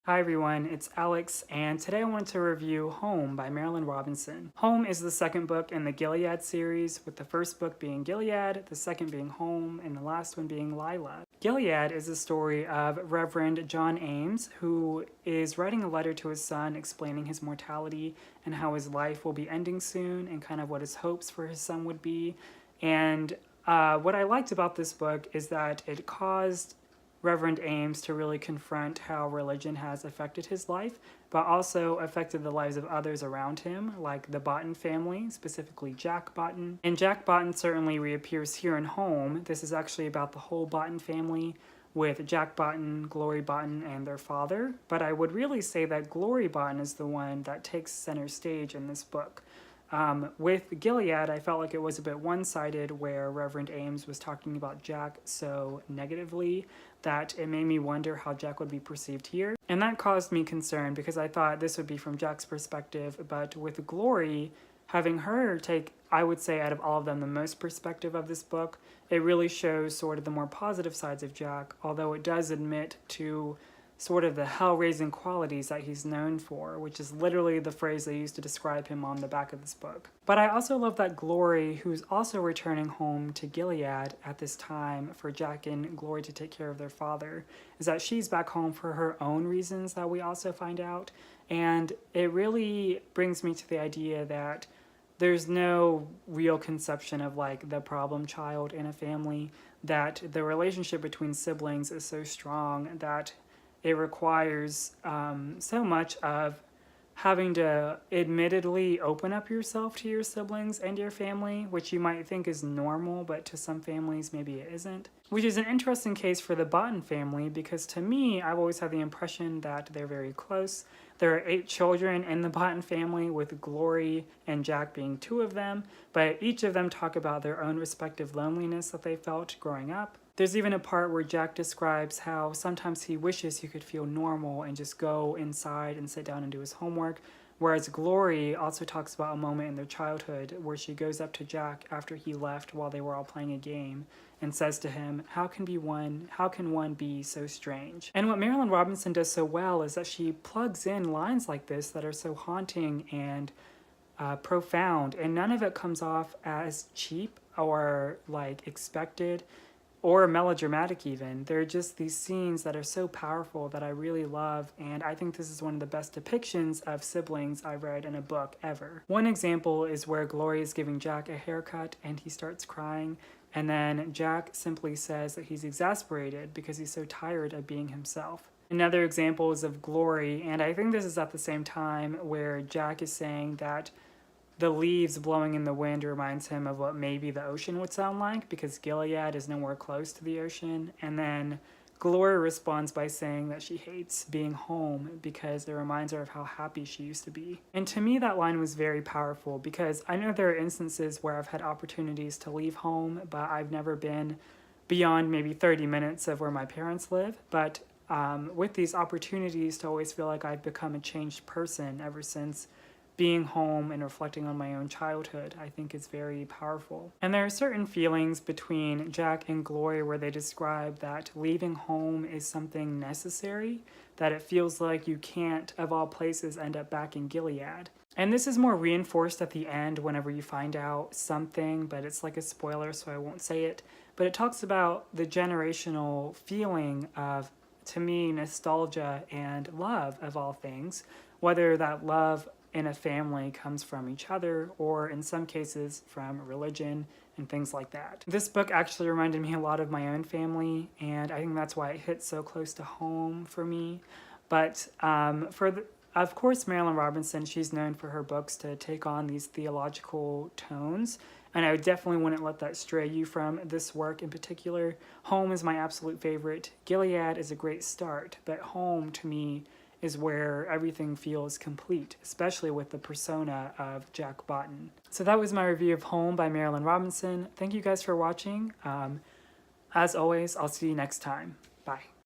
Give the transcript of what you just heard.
Hi everyone, it's Alex, and today I want to review Home by Marilynne Robinson. Home is the second book in the Gilead series, with the first book being Gilead, the second being Home, and the last one being Lila. Gilead is the story of Reverend John Ames, who is writing a letter to his son explaining his mortality and how his life will be ending soon and kind of what his hopes for his son would be. And what I liked about this book is that it caused Reverend Ames to really confront how religion has affected his life, but also affected the lives of others around him, like the Botten family, specifically Jack Botten. And Jack Botten certainly reappears here in Home. This is actually about the whole Botten family, with Jack Botten, Glory Botten, and their father. But I would really say that Glory Botten is the one that takes center stage in this book. With Gilead, I felt like it was a bit one-sided, where Reverend Ames was talking about Jack so negatively that it made me wonder how Jack would be perceived here. And that caused me concern because I thought this would be from Jack's perspective, but with Glory, having her take, I would say, out of all of them, the most perspective of this book, it really shows sort of the more positive sides of Jack, although it does admit to sort of the hell-raising qualities that he's known for, which is literally the phrase they used to describe him on the back of this book. But I also love that Glory, who's also returning home to Gilead at this time for Jack and Glory to take care of their father, is that she's back home for her own reasons that we also find out. And it really brings me to the idea that there's no real conception of like the problem child in a family, that the relationship between siblings is so strong that it requires so much of having to admittedly open up yourself to your siblings and your family, which you might think is normal, but to some families maybe it isn't. Which is an interesting case for the Botten family, because to me, I've always had the impression that they're very close. There are 8 children in the Botten family, with Glory and Jack being 2 of them, but each of them talk about their own respective loneliness that they felt growing up. There's even a part where Jack describes how sometimes he wishes he could feel normal and just go inside and sit down and do his homework, whereas Glory also talks about a moment in their childhood where she goes up to Jack after he left while they were all playing a game and says to him, how can one be so strange? And what Marilynne Robinson does so well is that she plugs in lines like this that are so haunting and profound, and none of it comes off as cheap or like expected or melodramatic even. They're just these scenes that are so powerful that I really love, and I think this is one of the best depictions of siblings I've read in a book ever. One example is where Glory is giving Jack a haircut and he starts crying, and then Jack simply says that he's exasperated because he's so tired of being himself. Another example is of Glory, and I think this is at the same time, where Jack is saying that the leaves blowing in the wind reminds him of what maybe the ocean would sound like, because Gilead is nowhere close to the ocean. And then Gloria responds by saying that she hates being home because it reminds her of how happy she used to be. And to me, that line was very powerful, because I know there are instances where I've had opportunities to leave home, but I've never been beyond maybe 30 minutes of where my parents live. But with these opportunities to always feel like I've become a changed person ever since being home and reflecting on my own childhood, I think is very powerful. And there are certain feelings between Jack and Glory where they describe that leaving home is something necessary, that it feels like you can't, of all places, end up back in Gilead. And this is more reinforced at the end whenever you find out something, but it's like a spoiler, so I won't say it. But it talks about the generational feeling of, to me, nostalgia and love of all things, whether that love in a family comes from each other, or in some cases from religion and things like that. This book actually reminded me a lot of my own family, and I think that's why it hits so close to home for me. But of course, Marilynne Robinson, she's known for her books to take on these theological tones, and I definitely wouldn't let that stray you from this work in particular. Home is my absolute favorite. Gilead is a great start, but Home, to me, is where everything feels complete, especially with the persona of Jack Botten. So that was my review of Home by Marilynne Robinson. Thank you guys for watching. As always, I'll see you next time. Bye.